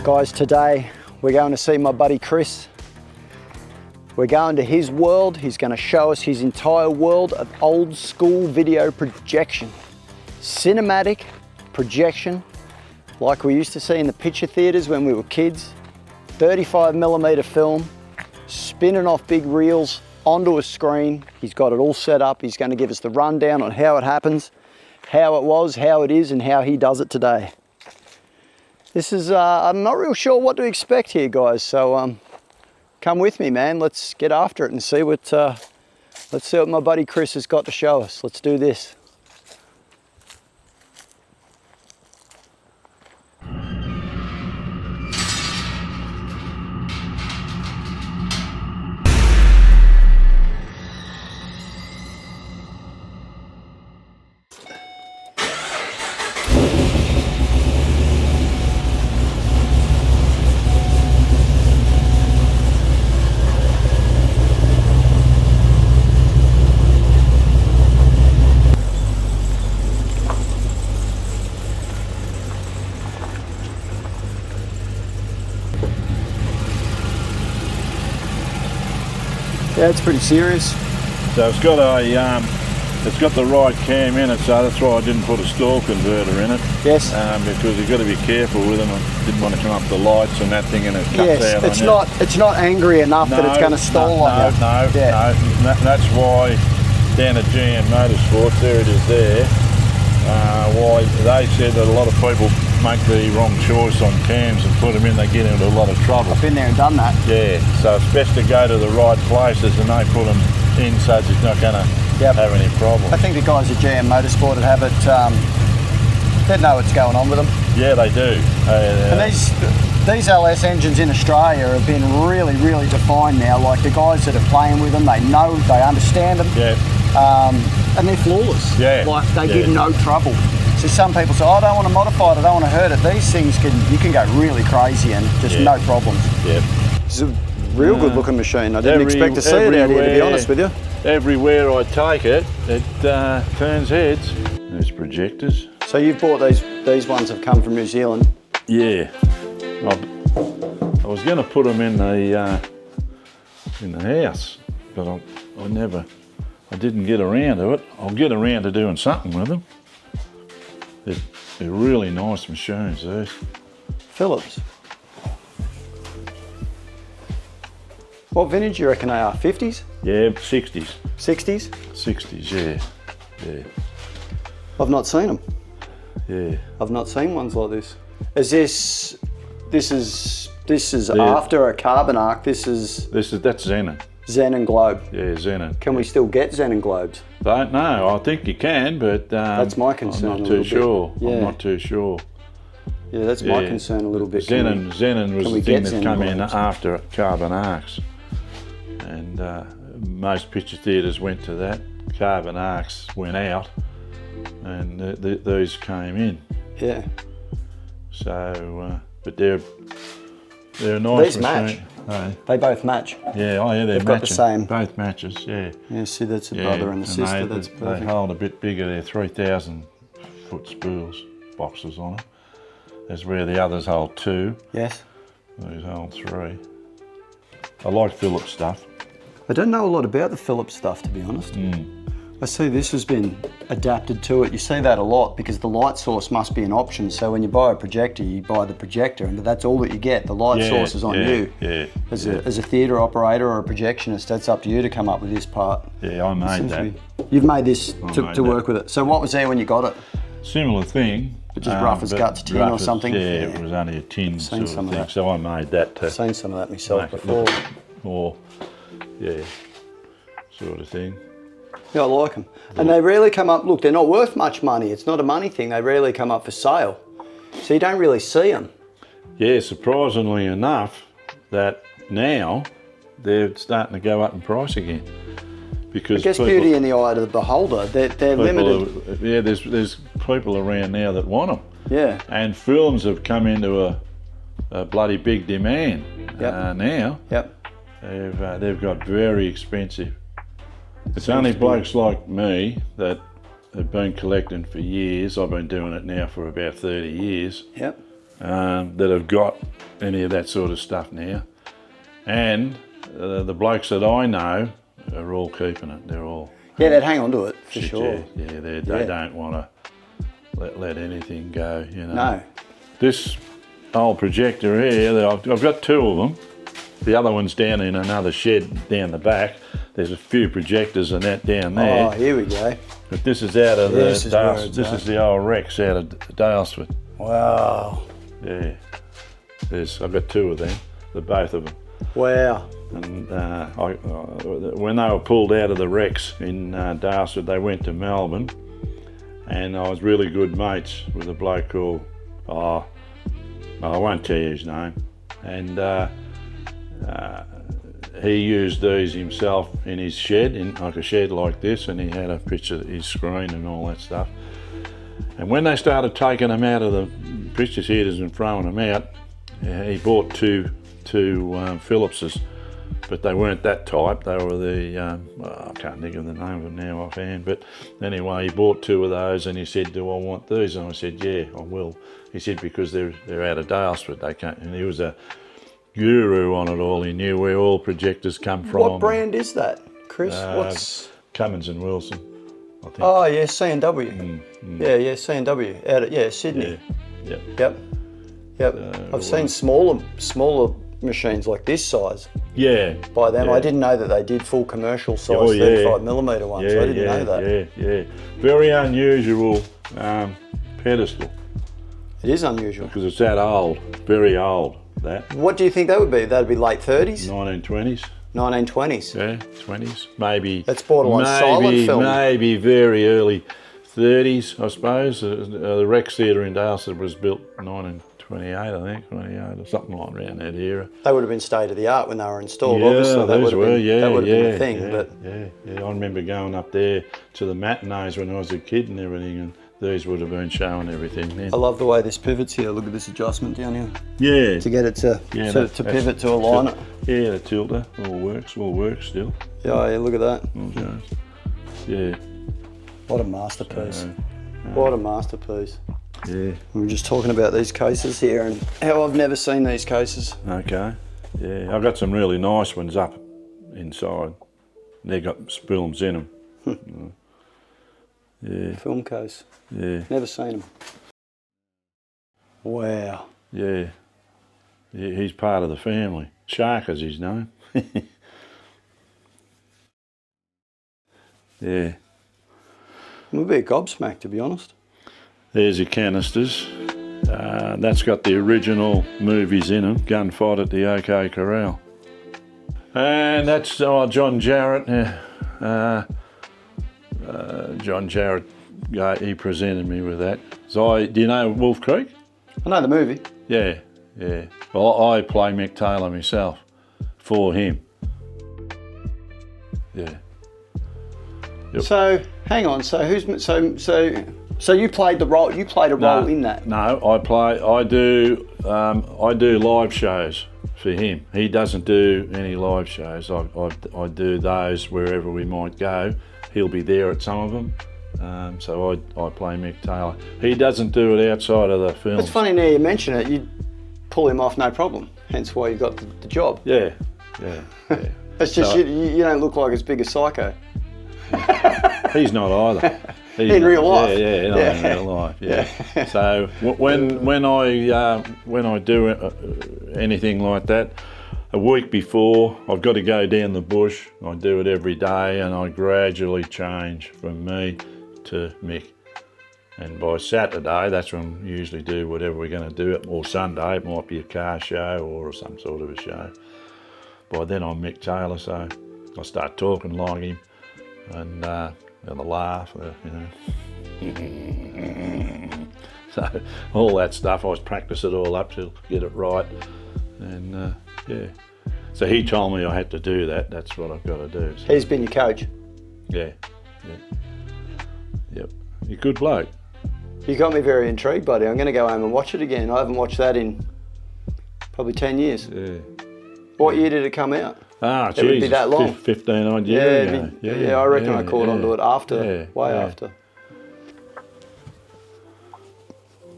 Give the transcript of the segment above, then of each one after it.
Guys, today we're going to see my buddy Chris. We're going to his world. He's going to show us his entire world of old school video projection. Cinematic projection, like we used to see in the picture theaters when we were kids. 35mm film, spinning off big reels onto a screen. He's got it all set up. He's going to give us the rundown on how it happens, how it was, how it is, and how he does it today. This is, I'm not real sure what to expect here, guys, so come with me, man. Let's get after it and see what my buddy Chris has got to show us. Let's do this. Yeah, it's pretty serious. So it's got the right cam in it, so that's why I didn't put a stall converter in it. Yes. Because you've got to be careful with them. I didn't want to come up the lights and that thing, and it cuts out it's on not, it's not angry enough that it's going to stall on you. No. That's why down at GM Motorsports, there it is there, why they said that a lot of people make the wrong choice on cams and put them in, they get into a lot of trouble. I've been there and done that. Yeah, so it's best to go to the right places and they put them in so it's not going to have any problems. I think the guys at GM Motorsport would have it, they'd know what's going on with them. Yeah, they do. And these LS engines in Australia have been really, really defined now. Like the guys that are playing with them, they know, they understand them. Yeah. And they're flawless. Yeah. Like they give no trouble. So some people say, oh, I don't want to modify it, I don't want to hurt it. These things you can go really crazy and just no problems. Yeah. It's a real good looking machine. I didn't expect to see it out here, to be honest with you. Everywhere I take it, it turns heads. There's projectors. So you've bought these ones have come from New Zealand? Yeah. I was going to put them in the house, but I didn't get around to it. I'll get around to doing something with them. They're really nice machines, these. Phillips. What vintage do you reckon they are? 50s? Yeah, 60s. 60s? 60s, yeah. I've not seen them. Yeah. I've not seen ones like this. Is this is after a carbon arc? That's Xenon. Xenon globe. Yeah, Xenon. Can we still get Xenon globes? Don't know. I think you can, but that's my concern. I'm not too sure. Yeah. I'm not too sure. Yeah, that's my concern a little bit. Xenon was the thing that came in after carbon arcs, and most picture theatres went to that. Carbon arcs went out, and these came in. Yeah. So, but they're a nice These match. Hey. They both match. Yeah, they're They've got the same. Both matches, yeah. Yeah, see, that's a brother and a sister. That's perfect. They hold a bit bigger. They're 3,000 foot spools, boxes on them. That's where the others hold 2. Yes. These hold 3. I like Phillips stuff. I don't know a lot about the Phillips stuff, to be honest. I see this has been adapted to it. You see that a lot because the light source must be an option. So when you buy a projector, you buy the projector and that's all that you get. The light source is on you. Yeah. As a theatre operator or a projectionist, that's up to you to come up with this part. Yeah, I made that. You've made this to work with it. So what was there when you got it? Similar thing. Just rough as guts tin or something? Yeah, it was only a tin sort of thing. That. So I made that too. I've seen some of that myself before. Or, sort of thing. Yeah, I like them. And they rarely come up, look, they're not worth much money. It's not a money thing. They rarely come up for sale. So you don't really see them. Yeah, surprisingly enough, that now they're starting to go up in price again. Because I guess beauty in the eye of the beholder. They're limited. Yeah, there's people around now that want them. Yeah. And films have come into a bloody big demand now. Yep. They've got very expensive. It's only blokes like me that have been collecting for years. I've been doing it now for about 30 years. Yep. that have got any of that sort of stuff now. And the blokes that I know are all keeping it. They're all... Yeah, they'd hang on to it, for sure. Yeah, they don't want to let anything go, you know. No. This old projector here, I've got two of them. The other one's down in another shed down the back. There's a few projectors and that down there. Oh, here we go. But this is out of this is the old Rex out of Dalesford. Wow. Yeah. I've got two of them. They're both of them. Wow. And when they were pulled out of the Rex in Dalesford, they went to Melbourne, and I was really good mates with a bloke called, I won't tell you his name, and he used these himself in his shed, in like a shed like this, and he had a picture of his screen and all that stuff. And when they started taking them out of the picture headers and throwing them out, he bought two Phillipses, but they weren't that type. They were the, I can't think of the name of them now offhand, but anyway, he bought two of those and he said, do I want these? And I said, yeah, I will. He said, because they're out of Dalesford, they can't, and he was a guru on it all. He knew where all projectors come from. What brand is that, Chris? What's... Cummins and Wilson, I think. Oh, yeah, C&W. Yeah, C&W, out of, Sydney. Yeah. Yep. I've seen smaller machines like this size. Yeah. By them. Yeah. I didn't know that they did full commercial size 35mm ones. I didn't know that. Yeah. Very unusual pedestal. It is unusual. Because it's that old, very old, that. What do you think that would be? That'd be late 30s? 1920s. 1920s? Yeah, 20s. Maybe. That's borderline silent film. Maybe very early 30s, I suppose. The Rex Theatre in Dalesford was built 1928, I think, 28 or something like around that era. They would have been state of the art when they were installed, obviously. That would have been a thing. Yeah. I remember going up there to the matinees when I was a kid and everything, and these would have been showing everything then. I love the way this pivots here. Look at this adjustment down here. Yeah. To get it to pivot to align it. Yeah, the tilter all works still. Yeah, look at that. Yeah. What a masterpiece. What a masterpiece. Yeah. We were just talking about these cases here and how I've never seen these cases. Okay. Yeah, I've got some really nice ones up inside. They've got films in them. Yeah. Film case. Yeah. Never seen them. Wow. Yeah. He's part of the family. Shark is his name. Yeah. I'm a bit gobsmacked, to be honest. There's your canisters. That's got the original movies in them. Gunfight at the OK Corral. And that's John Jarrett. John Jarrett, he presented me with that. So do you know Wolf Creek? I know the movie. Yeah. Well, I play Mick Taylor myself for him. Yeah. Yep. So hang on. So you played the role. You played a role in that. No, I do live shows for him. He doesn't do any live shows. I do those wherever we might go. He'll be there at some of them. So I play Mick Taylor. He doesn't do it outside of the film. It's funny now you mention it. You'd pull him off no problem. Hence why you got the job. Yeah. It's just so, you don't look like as big a psycho. He's not either. In real life. In real life. Yeah. So when I do anything like that, a week before I've got to go down the bush. I do it every day, and I gradually change from me to Mick. And by Saturday, that's when we usually do whatever we're going to do. Or Sunday, it might be a car show or some sort of a show. By then I'm Mick Taylor, so I start talking like him, and the laugh, So all that stuff, I practice it all up to get it right, and So he told me I had to do that. That's what I've got to do. So. He's been your coach. Yeah. Yep. You're a good bloke. You got me very intrigued, buddy. I'm going to go home and watch it again. I haven't watched that in probably 10 years. Yeah. What year did it come out? Jesus. It would be that long. 15 odd years ago. Yeah, I reckon I caught onto it after, way after.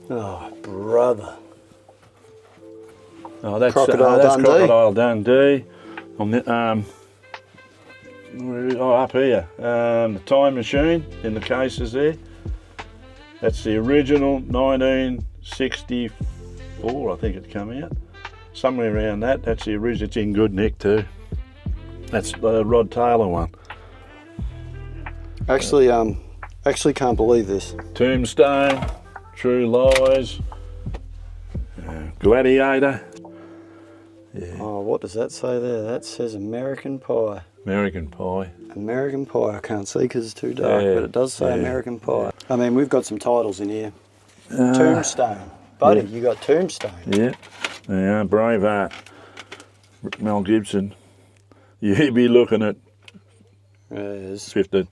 Oh, brother. Oh, that's Crocodile that's Dundee. Crocodile Dundee. On the, up here. The time machine in the cases there. That's the original 1964, I think it came out. Somewhere around that. That's the original. It's in good nick too. That's the Rod Taylor one. Actually, can't believe this. Tombstone, True Lies, Gladiator. Yeah. Oh, what does that say there? That says American Pie. American Pie. American Pie. I can't see because it's too dark, Yeah, but it does say yeah. American Pie. I mean, we've got some titles in here. Tombstone. Buddy, yeah. you got Tombstone. Yeah, yeah, Braveheart, Mel Gibson. You'd be looking at It's 13,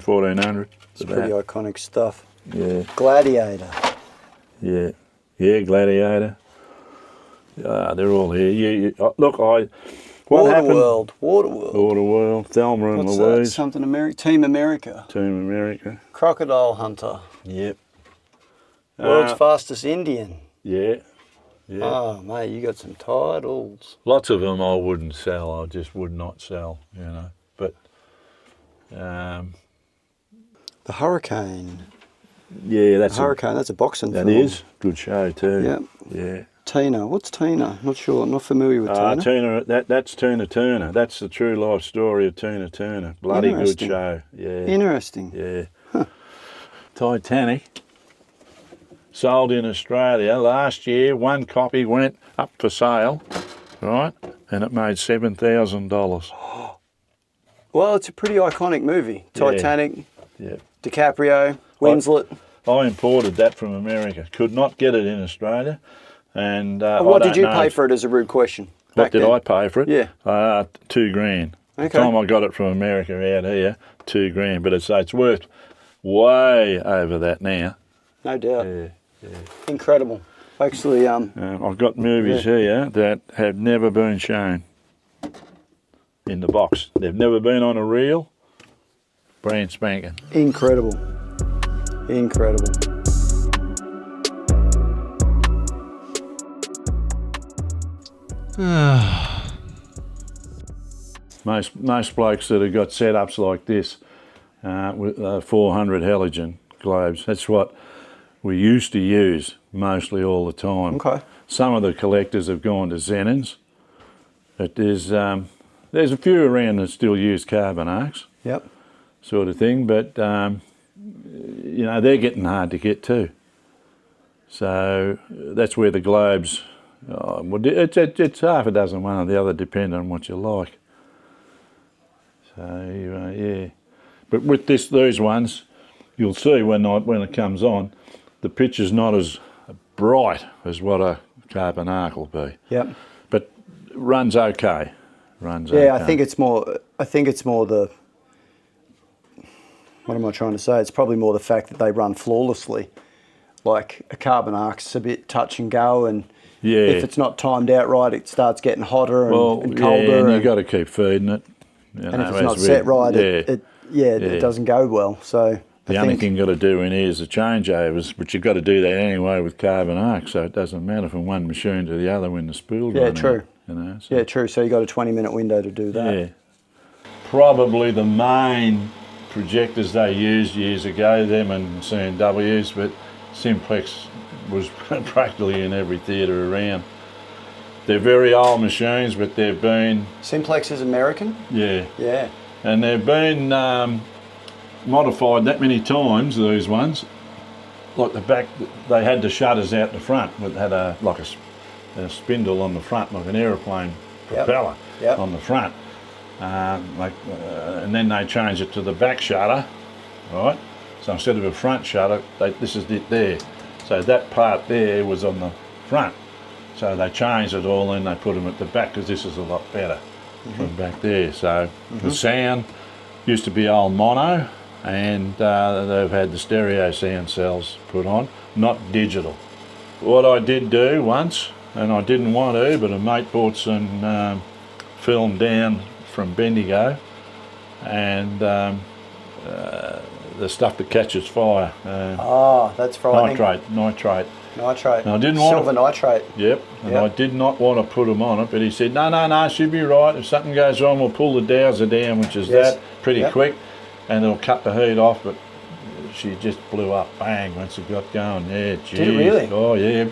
1400. pretty iconic stuff. Yeah, Gladiator. yeah, Gladiator. They're all here. Look, what happened? Waterworld. Thelma and What's Louise. that? Something Team America. Team America. Crocodile Hunter. Yep. World's Fastest Indian. Yeah. Oh, mate, you got some titles. Lots of them I wouldn't sell. I just would not sell, you know. But The Hurricane. yeah, that's Hurricane. That's a boxing that film. is good show too. Yep. Yeah. Tina. What's Tina? Not sure. I'm not familiar with Tina. Tina, that's Tina Turner. That's the true life story of Tina Turner. Bloody good Interesting. show. Yeah. Interesting. Yeah. Titanic. Sold in Australia last year. One copy went up for sale, right? And it made $7,000. Well, it's a pretty iconic movie. Titanic. Yeah. DiCaprio. Winslet. I imported that from America. Could not get it in Australia. And What did you pay for it? As a rude question. What did I pay for it? Yeah. $2,000. Okay. The time I got it from America out here, $2,000. But it's worth way over that now. No doubt. Yeah. Incredible. Actually, I've got movies here that have never been shown in the box. They've never been on a reel. Brand spanking. incredible. Incredible. Most blokes that have got setups like this with 400 halogen globes, that's what we used to use mostly all the time. Okay. Some of the collectors have gone to Xenons, but there's a few around that still use carbon arcs, Yep. sort of thing, but you know, they're getting hard to get too. So that's where the globes, it's half a dozen one or the other, depending on what you like. So yeah, but with these ones, you'll see when it comes on, the picture's not as bright as what a carbon arc will be. Yep. But runs okay. Yeah, okay. I think it's more the. What am I trying to say? It's probably more the fact that they run flawlessly. Like a carbon arc's a bit touch and go, and if it's not timed out right, it starts getting hotter and colder. Yeah, and you got to keep feeding it. And if it's not set right, it doesn't go well. So the only thing you got to do in here is the changeovers, but you've got to do that anyway with carbon arc, so it doesn't matter from one machine to the other when the spool's running. true. You know, so. Yeah, true. So you got a 20-minute window to do that. Yeah. Probably the main projectors they used years ago, them and C&Ws, but Simplex was practically in every theatre around. They're very old machines, but they've been... Simplex is American? Yeah. Yeah. And they've been modified that many times, these ones. Like the back, they had the shutters out the front, but had a spindle on the front, like an aeroplane propeller on the front. And then they changed it to the back shutter, right? So instead of a front shutter, this is it there. So that part there was on the front. So they changed it all and they put them at the back because this is a lot better from back there. So the sound used to be old mono, and they've had the stereo sound cells put on, not digital. What I did do once, and I didn't want to, but a mate bought some film down from Bendigo, and the stuff that catches fire. That's frightening. Nitrate. Nitrate. And I didn't Silver nitrate. Yep. And I did not want to put them on it, but he said, no, she'll be right. If something goes wrong, we'll pull the dowser down, which is that, pretty quick, and it'll cut the heat off. But she just blew up, bang, once it got going. Yeah, geez. Did it really? Oh, yeah.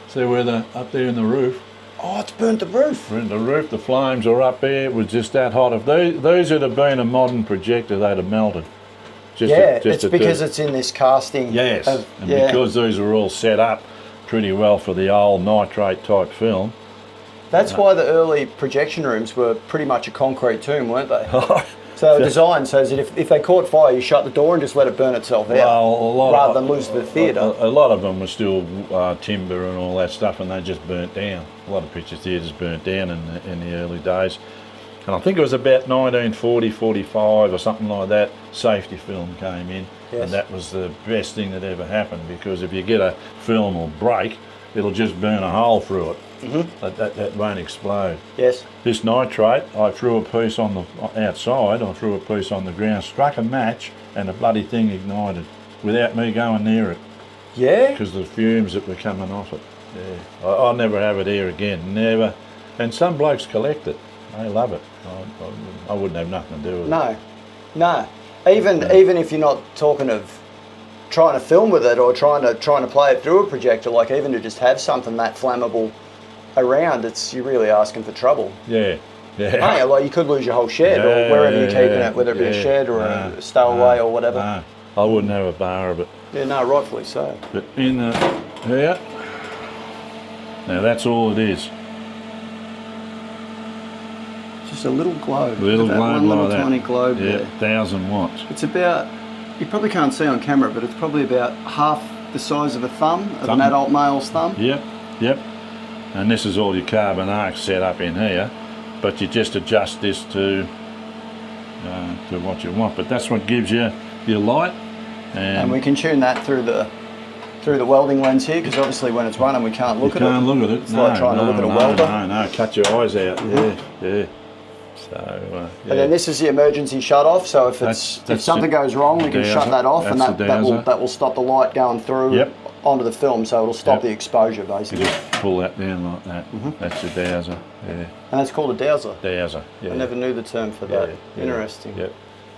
See where up there in the roof? Oh, it's burnt the roof. Burnt the roof, the flames are up there. It was just that hot. If those had have been a modern projector, they'd have melted. It's because it's in this casting. Yes, because these are all set up pretty well for the old nitrate type film. That's why the early projection rooms were pretty much a concrete tomb, weren't they? So they were designed so that if they caught fire, you shut the door and just let it burn itself out, rather than lose the theatre. A lot of them were still timber and all that stuff, and they just burnt down. A lot of picture theatres burnt down in the early days. And I think it was about 1940, 45 or something like that, safety film came in. Yes. And that was the best thing that ever happened, because if you get a film or break, it'll just burn a hole through it. That won't explode. Yes. This nitrate, I threw a piece on the outside, I threw a piece on the ground, struck a match, and the bloody thing ignited without me going near it. Yeah? Because the fumes that were coming off it. Yeah. I'll never have it here again, never. And some blokes collect it. They love it. I wouldn't have nothing to do with it. No. Even if you're not talking of trying to film with it or trying to play it through a projector, like even to just have something that flammable around, you're really asking for trouble. Yeah. Hey, like you could lose your whole shed or wherever you're keeping it, whether it be a shed or a stowaway or whatever. No, I wouldn't have a bar of it. Yeah, no, rightfully so. But in here, now that's all it is. Just a little globe. One little tiny globe there. 1,000 watts. It's about, you probably can't see on camera, but it's probably about half the size of a thumb, of an adult male's thumb. Yep. And this is all your carbon arc set up in here, but you just adjust this to what you want. But that's what gives you your light. And we can tune that through the welding lens here, because obviously when it's running we can't look at it. You can't look at it. It's like trying to look at a welder. No, cut your eyes out. Yeah. So, And then this is the emergency shut off, so if something goes wrong, we can shut that off, and that will stop the light going through onto the film, so it'll stop the exposure basically. You just pull that down like that. That's your dowser. Yeah. And it's called a dowser. Dowser. Yeah. I never knew the term for that. Interesting. Yep.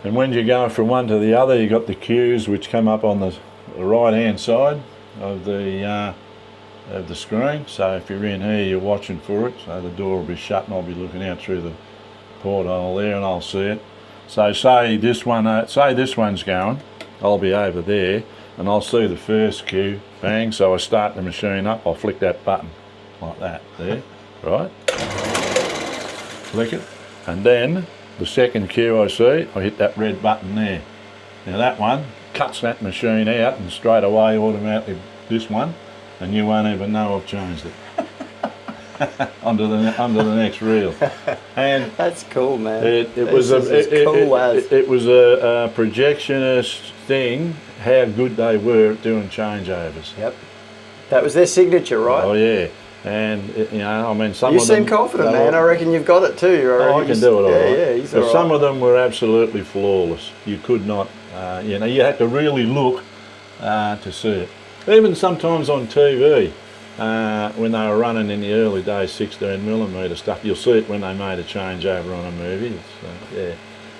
And when you're going from one to the other, you got the cues which come up on the right hand side of the screen. So if you're in here, you're watching for it. So the door will be shut, and I'll be looking out through the porthole there, and I'll see it. So say this one's going, I'll be over there, and I'll see the first cue, bang. So I start the machine up. I'll flick that button like that there, right? Flick it, and then the second cue I see, I hit that red button there. Now that one cuts that machine out, and straight away automatically this one, and you won't even know I've changed it. under the next reel. And that's cool, man. It was a projectionist thing, how good they were at doing changeovers. Yep. That was their signature, right? Oh yeah. And I mean, some you of them. You seem confident, man. I reckon you've got it too. I can do it all right. Yeah, but some of them were absolutely flawless. You could not, you had to really look to see it. Even sometimes on TV, when they were running in the early days 16mm stuff, you'll see it when they made a changeover on a movie.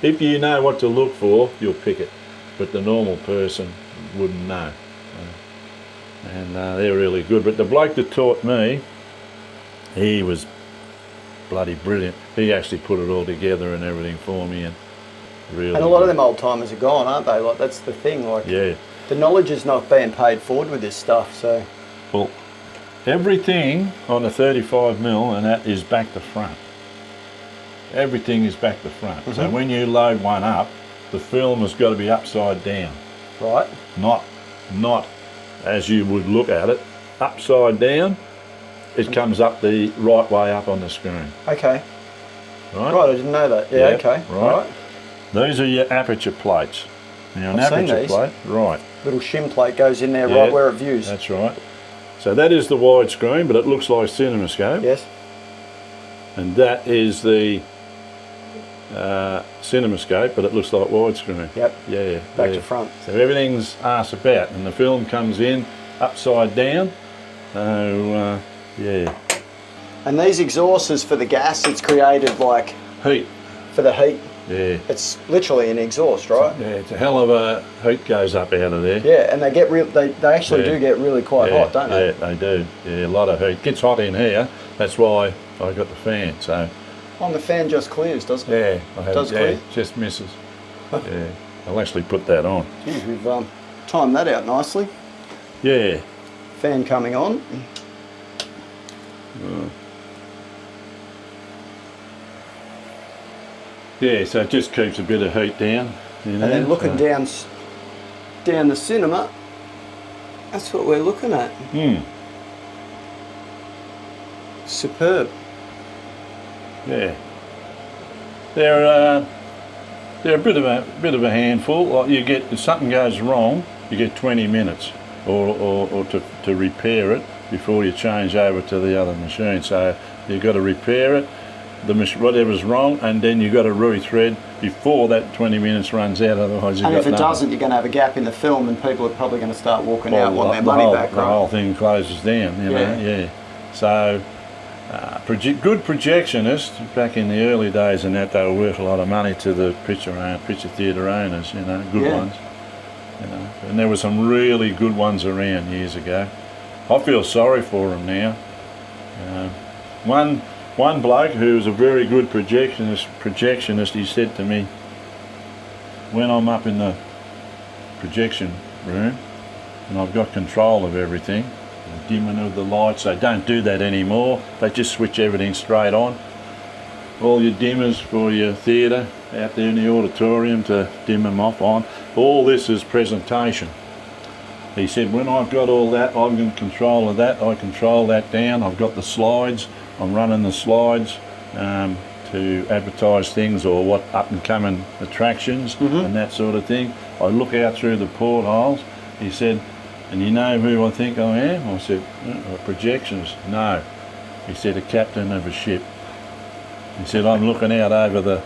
If you know what to look for, you'll pick it, but the normal person wouldn't know. And they're really good. But the bloke that taught me, he was bloody brilliant. He actually put it all together and everything for me, and really. And a lot of them old timers are gone, aren't they? Like that's the thing. Like the knowledge is not being paid forward with this stuff. So. Well, everything on the 35mm and that is back to front. Everything is back to front. So when you load one up, the film has got to be upside down. Right. Not as you would look at it, upside down. It comes up the right way up on the screen. Okay. Right. Right. I didn't know that. Yeah. Okay. Right. These are your aperture plates. Now an aperture plate. Right. Little shim plate goes in there right where it views. That's right. So that is the widescreen, but it looks like CinemaScope. Yes. And that is the CinemaScope, but it looks like widescreen. Yep. Yeah. Back to front. So everything's arse about, and the film comes in upside down. So yeah. And these exhausts for the gas, it's created like Heat. for the heat. Yeah. It's literally an exhaust, right? Yeah, it's a hell of a heat goes up out of there. Yeah, and they get real. They actually do get really quite hot, don't they? Yeah, they do. Yeah, a lot of heat. Gets hot in here. That's why I got the fan. So. Oh, the fan just clears, doesn't it? Yeah, I have. Does clear? Just misses. Yeah, I'll actually put that on. Geez, we've timed that out nicely. Yeah. Fan coming on. Yeah, so it just keeps a bit of heat down. You know, And then looking down the cinema, that's what we're looking at. Superb. Yeah. They're a bit of a handful. Like you get, if something goes wrong, you get 20 minutes or to repair it before you change over to the other machine. So you've got to repair it, whatever's wrong, and then you've got to rethread before that 20 minutes runs out. Otherwise, you've And got if it nothing. doesn't, you're going to have a gap in the film, and people are probably going to start walking out, want their money back, The right? whole thing closes down. You know, yeah. So. Good projectionists back in the early days, and that they were worth a lot of money to the picture theatre owners. You know, good ones. You know, and there were some really good ones around years ago. I feel sorry for them now. One bloke who was a very good projectionist, he said to me, when I'm up in the projection room and I've got control of everything, the dimming of the lights, they don't do that anymore. They just switch everything straight on. All your dimmers for your theatre out there in the auditorium to dim them off on. All this is presentation. He said, when I've got all that, I'm in control of that. I control that down. I've got the slides. I'm running the slides to advertise things or what up and coming attractions and that sort of thing. I look out through the portholes. He said, and you know who I think I am? I said, a projectionist. No. He said, a captain of a ship. He said, I'm looking out under the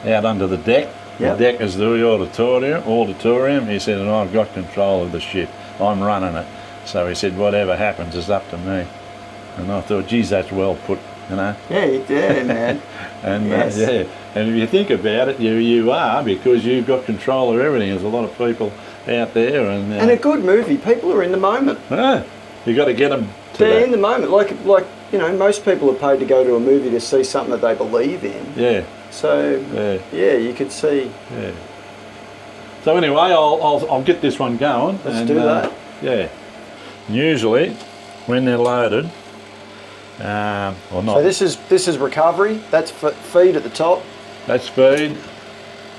deck. Yep. The deck is the auditorium. He said, and I've got control of the ship. I'm running it. So he said, whatever happens is up to me. And I thought, geez, that's well put, you know. Yeah, man. And Yes. and if you think about it, you are, because you've got control of everything. There's a lot of people out there, and a good movie. People are in the moment. You got to get them to They're that. in the moment. Like you know, most people are paid to go to a movie to see something that they believe in. Yeah. So yeah, you could see. Yeah. So anyway, I'll get this one going. Let's do that. Yeah. Usually, when they're loaded, or not. So this is recovery. That's feed at the top. That's feed,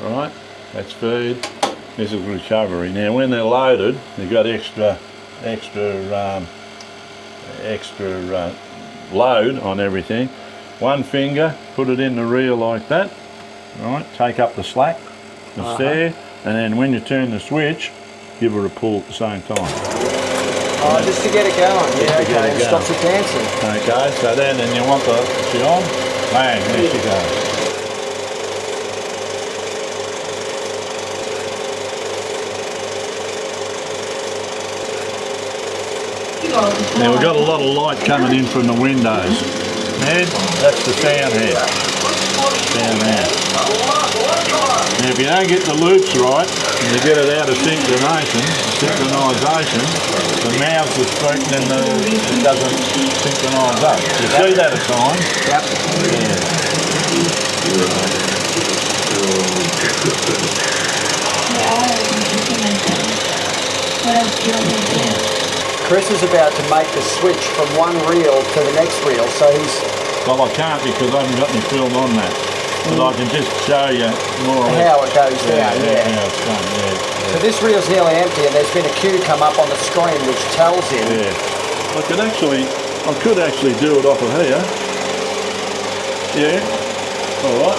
right? That's feed. This is recovery. Now, when they're loaded, they've got extra load on everything. One finger, put it in the reel like that. Right. Take up the slack. It's there, and then when you turn the switch, give her a pull at the same time. Oh, just to get it going. Yeah, okay. And stops it dancing. Okay, so then you want she on, bang, there she goes. Now we've got a lot of light coming in from the windows. And that's the sound here. Down there. Now if you don't get the loops right, and you get it out of synchronisation, the mouths are spoken and it doesn't synchronise up. You see that at times? Yep. Chris is about to make the switch from one reel to the next reel, so he's... Well, I can't because I haven't got any film on that. But I can just show you more or less how it goes down, yeah. How it's done, yeah. So this reel's nearly empty and there's been a cue come up on the screen which tells him... Yeah. I could actually do it off of here. Yeah. All right.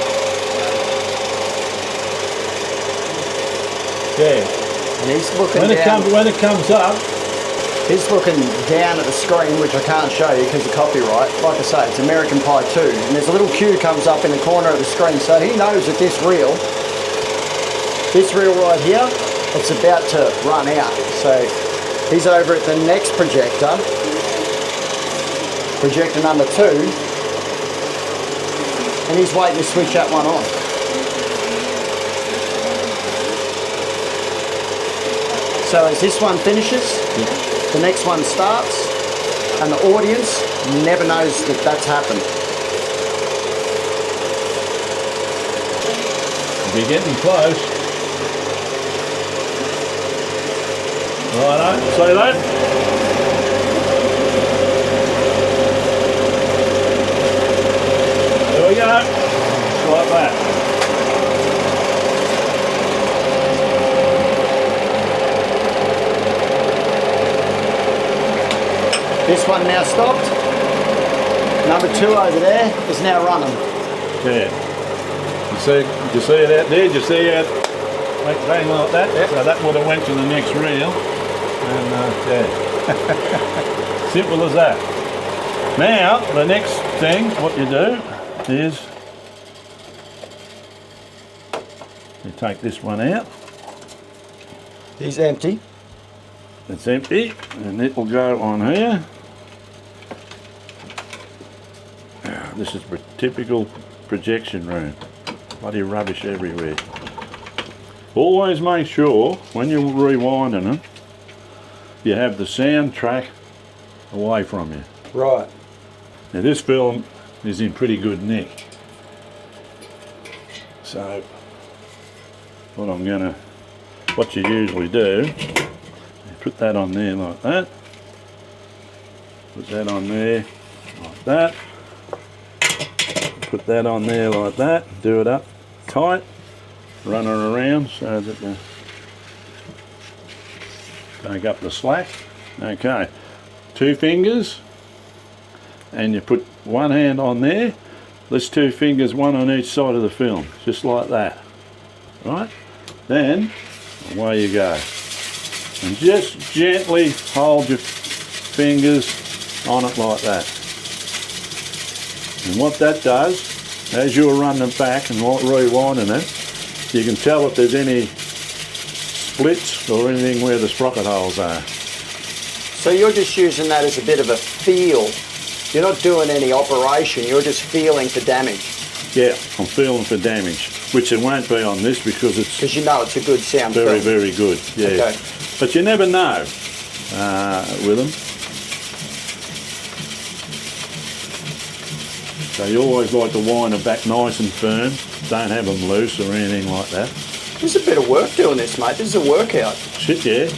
Yeah. And he's looking When down... it comes up, He's looking down at the screen, which I can't show you because of copyright. Like I say, it's American Pie 2. And there's a little cue comes up in the corner of the screen, so he knows that this reel right here, it's about to run out. So he's over at the next projector, projector number 2, and he's waiting to switch that one on. So as this one finishes, the next one starts, and the audience never knows that that's happened. We're getting close. Righto, see that? There we go. Just like that. This one now stopped. Number 2 over there is now running. Yeah. Did you see it out there? Did you see it? Bang like that? Yep. So that would have went to the next reel. And yeah. Simple as that. Now, the next thing, what you do is you take this one out. He's empty. It's empty, and it will go on here. This is a typical projection room. Bloody rubbish everywhere. Always make sure when you're rewinding them, you have the soundtrack away from you. Right. Now this film is in pretty good nick. So what you usually do, you put that on there like that. Put that on there like that. Put that on there like that. Do it up tight. Run it around so that the take up the slack. Okay, 2 fingers, and you put one hand on there. There's 2 fingers, one on each side of the film, just like that. Right? Then away you go, and just gently hold your fingers on it like that. And what that does, as you're running it back and rewinding it, you can tell if there's any splits or anything where the sprocket holes are. So you're just using that as a bit of a feel. You're not doing any operation, you're just feeling for damage. Yeah, I'm feeling for damage, which it won't be on this because it's... Because you know it's a good sound very, film. very good, yeah. Okay. But you never know with them. So you always like to wind them back nice and firm. Don't have them loose or anything like that. There's a bit of work doing this, mate. This is a workout. Shit, yeah.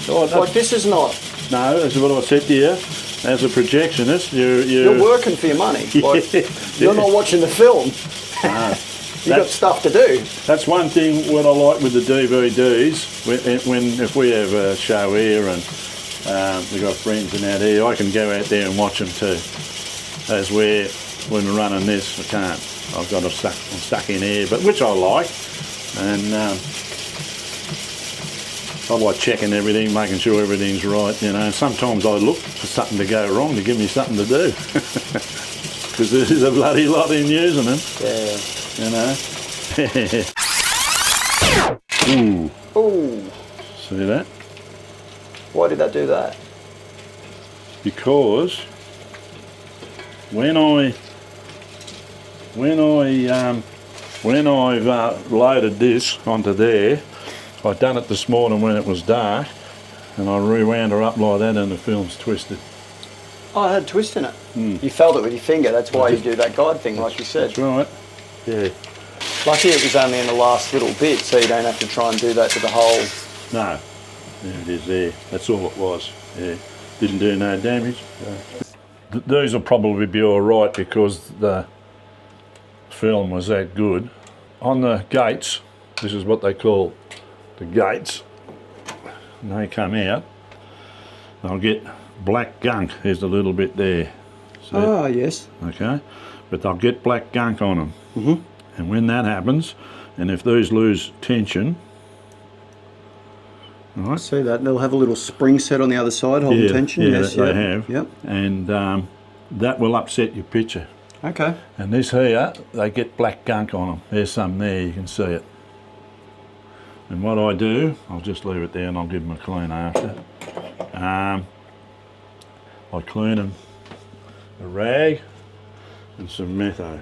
Like this is not... No, that's what I said to you. As a projectionist, you're working for your money. Like, you're not watching the film. No. You've got stuff to do. That's one thing what I like with the DVDs. If we have a show here and we've got friends and out here, I can go out there and watch them too. As when we're running this, I can't. I've got I'm stuck in here, but which I like, and I like checking everything, making sure everything's right. You know, sometimes I look for something to go wrong to give me something to do, because there's a bloody lot in using them. Yeah. You know. Ooh. Ooh. See that? Why did that do that? Because when I've loaded this onto there, I've done it this morning when it was dark, and I rewound her up like that, and the film's twisted. Oh, it had a twist in it. You felt it with your finger. That's why you do that guide thing, like you said. That's right. Yeah. Lucky it was only in the last little bit, so you don't have to try and do that to the whole. No. There it is there. That's all it was. Yeah. Didn't do no damage. These will probably be all right because the film was that good. On the gates, this is what they call the gates, and they come out, I'll get black gunk. There's a little bit there. See? Oh, yes. Okay, but they'll get black gunk on them. Mm-hmm. And when that happens, and if these lose tension, right? I see that. They'll have a little spring set on the other side, holding tension. Yeah, Yes, they have. Yep. And that will upset your picture. Okay. And this here, they get black gunk on them. There's some there, you can see it. And what I do, I'll just leave it there and I'll give them a clean after. I clean them a rag and some metho.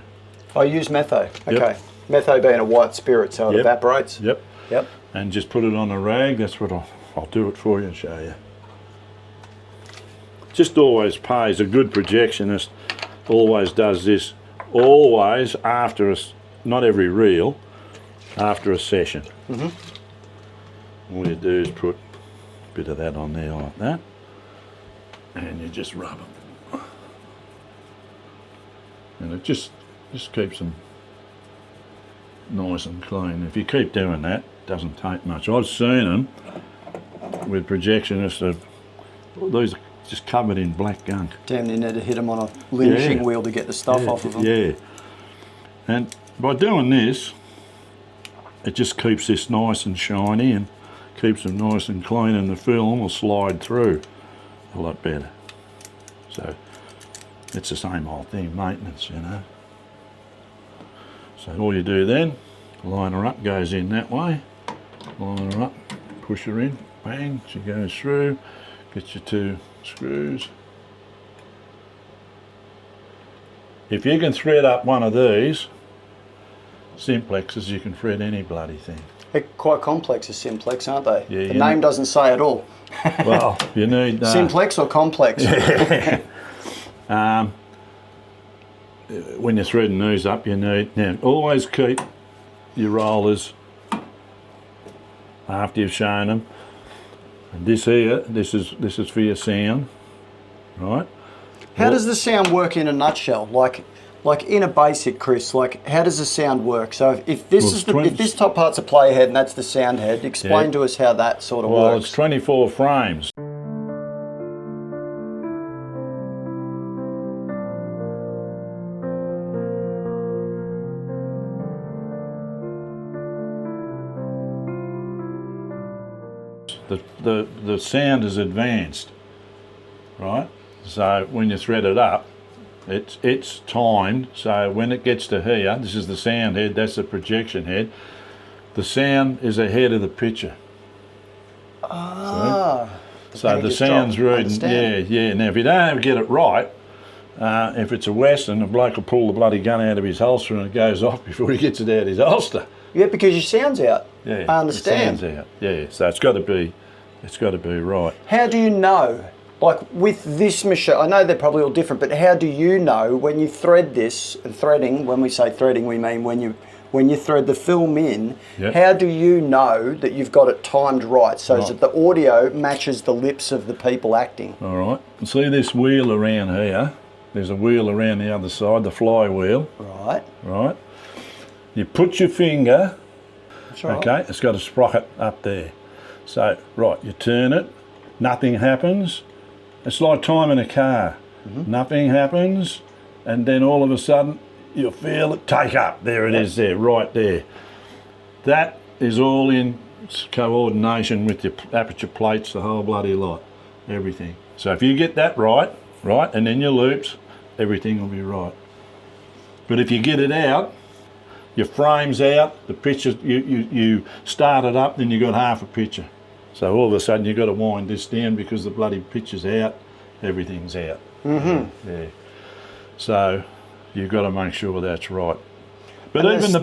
I use metho. Okay. Yep. Metho being a white spirit, so it evaporates. Yep. Yep. And just put it on a rag. That's what I'll do it for you and show you. Just always pays. A good projectionist always does this. Always after a, not every reel, after a session. All you do is put a bit of that on there like that, and you just rub them, and it just keeps them nice and clean. If you keep doing that, it doesn't take much. I've seen them with projectionists that these are just covered in black gunk. Damn, you need to hit them on a lynching wheel to get the stuff off of them. Yeah, and by doing this, it just keeps this nice and shiny and keeps them nice and clean, and the film will slide through a lot better. So it's the same old thing, maintenance, you know. So all you do then, line her up, goes in that way, line her up, push her in, bang, she goes through, get your 2 screws. If you can thread up one of these simplexes, you can thread any bloody thing. They're quite complex, a simplex, aren't they? Yeah, the name doesn't say it all. Well, you need... simplex or complex? When you're threading these up, you need... Now, always keep your rollers after you've shown them. And this here, this is for your sound, right? How does the sound work in a nutshell? Like in a basic, Chris, like how does the sound work? So if this if this top part's a play head and that's the sound head, explain to us how that sort of works. Well, it's 24 frames. The sound is advanced, right? So when you thread it up, it's timed, so when it gets to here, this is the sound head, that's the projection head, the sound is ahead of the picture. So the sound's reading, yeah. Now if you don't ever get it right, if it's a Western, a bloke will pull the bloody gun out of his holster and it goes off before he gets it out of his holster. Yeah, because your sound's out. Yeah, I understand. The sound's out, yeah, so it's got to be right. How do you know? Like with this machine, I know they're probably all different, but how do you know when you thread this, threading, when we say threading, we mean when you thread the film in, how do you know that you've got it timed right so that the audio matches the lips of the people acting? All right, see this wheel around here, there's a wheel around the other side, the flywheel. Right. Right. You put your finger, that's right. Okay, it's got a sprocket up there. So, right, you turn it, nothing happens. It's like timing a car. Nothing happens, and then all of a sudden you feel it take up. There it is there, right there. That is all in coordination with your aperture plates, the whole bloody lot, everything. So if you get that right, and then your loops, everything will be right. But if you get it out, your frame's out, the picture, you start it up, then you got half a picture. So all of a sudden you've got to wind this down because the bloody picture's out, everything's out. Yeah. So you've got to make sure that's right. But even the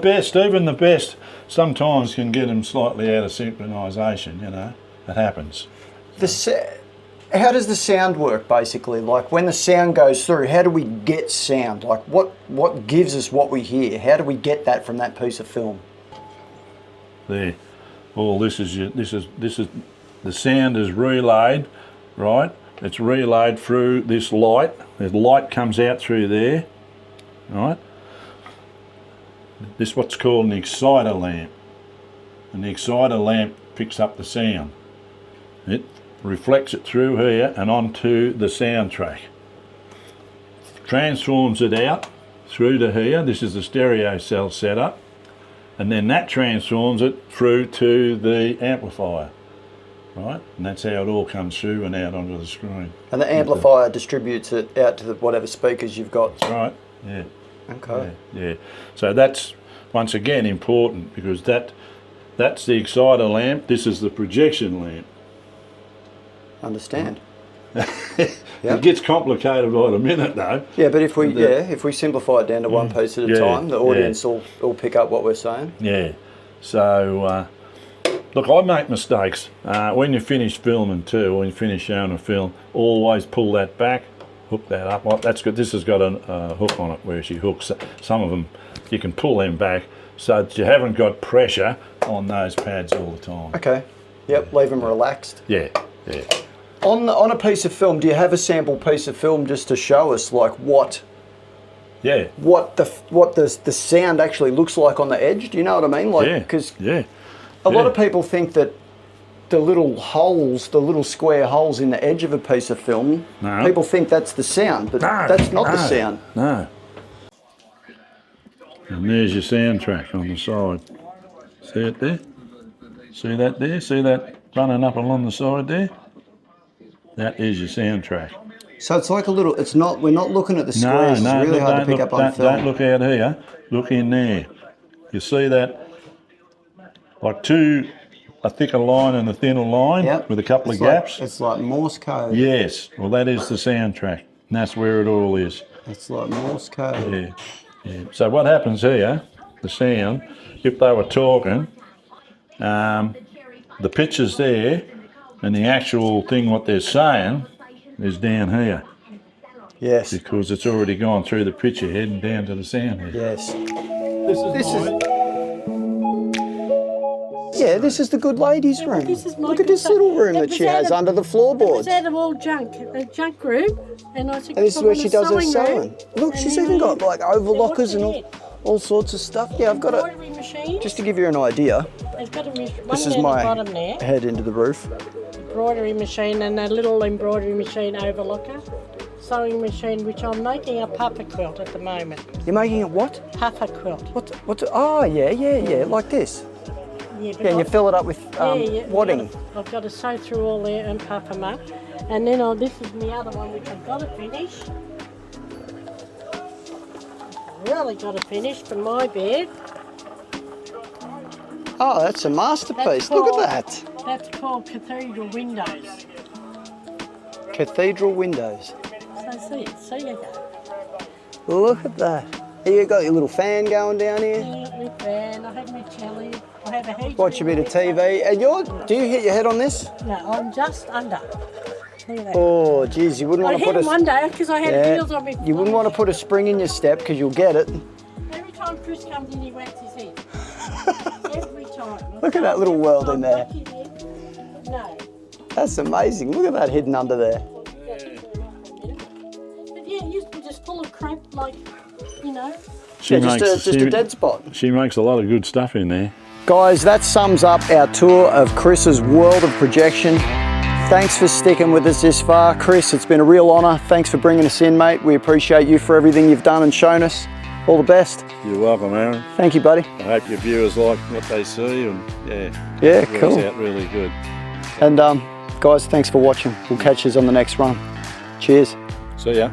best sometimes can get them slightly out of synchronisation, you know. It happens. How does the sound work basically? Like when the sound goes through, how do we get sound? Like what gives us what we hear? How do we get that from that piece of film? There. All this is the sound is relayed, right? It's relayed through this light. The light comes out through there, right? This is what's called an exciter lamp. And the exciter lamp picks up the sound. It reflects it through here and onto the sound track. Transforms it out through to here. This is the stereo cell setup. And then that transforms it through to the amplifier. right? And that's how it all comes through and out onto the screen. And the amplifier distributes it out to whatever speakers you've got. That's right, yeah. Okay. Yeah. So that's, once again, important because that's the exciter lamp. This is the projection lamp. Understand. It gets complicated by the minute though. Yeah, but if we simplify it down to one piece at a time, the audience will pick up what we're saying. Yeah. So, look, I make mistakes. When you finish filming too, when you finish showing a film, always pull that back, hook that up. Well, that's good. This has got a hook on it where she hooks. Some of them, you can pull them back so that you haven't got pressure on those pads all the time. Okay. Yep, leave them relaxed. Yeah. On a piece of film, do you have a sample piece of film just to show us like what the sound actually looks like on the edge? Do you know what I mean? Like, because a lot of people think that the little holes, the little square holes in the edge of a piece of film, people think that's the sound, but that's not the sound. No. And there's your soundtrack on the side. See it there? See that there? See that running up along the side there? That is your soundtrack. So it's like a little, we're not looking at the squares, it's really hard to pick up on film. Don't look out here, look in there. You see that, like a thicker line and a thinner line with a couple of gaps? It's like Morse code. Yes, well that is the soundtrack, and that's where it all is. It's like Morse code. Yeah. So what happens here, the sound, if they were talking, the picture's there, and the actual thing what they're saying is down here. Yes. Because it's already gone through the picture heading down to the sound head. Yes. This is the good lady's room. Look at this little room that she has under the floorboards. It was out of all junk, a junk room. And I said, and this is where she does her sewing. Look, she's even got like overlockers and all sorts of stuff. Yeah, I've got it. Just to give you an idea, this is my head into the roof. Embroidery machine and a little embroidery machine overlocker. Sewing machine, which I'm making a puffer quilt at the moment. You're making a what? Puffer quilt. Oh, yeah, like this. Yeah, you fill it up with wadding. I've got to sew through all there and puff them up. And then this is the other one which I've got to finish. Really got to finish for my bed. Oh, that's a masterpiece. Look at that. That's called cathedral windows. Cathedral windows. So see you go. Look at that. Here you got your little fan going down here. Yeah, my fan. I have my telly. I have a heater. Watch a bit of TV. And do you hit your head on this? No, I'm just under. Look at that. Oh, geez, you wouldn't want to put hit one day because I had wheels on me. You wouldn't want to put a spring in your step because you'll get it. Every time Chris comes in, he whacks his head. Every time. Look at that little world in there. No. That's amazing. Look at that hidden under there. But yeah, it used to be just full of crap, like, you know. Just a dead spot. She makes a lot of good stuff in there. Guys, that sums up our tour of Chris's world of projection. Thanks for sticking with us this far. Chris, it's been a real honour. Thanks for bringing us in, mate. We appreciate you for everything you've done and shown us. All the best. You're welcome, Aaron. Thank you, buddy. I hope your viewers like what they see, and cool. It's out really good. And guys, thanks for watching. We'll catch you on the next run. Cheers. See ya.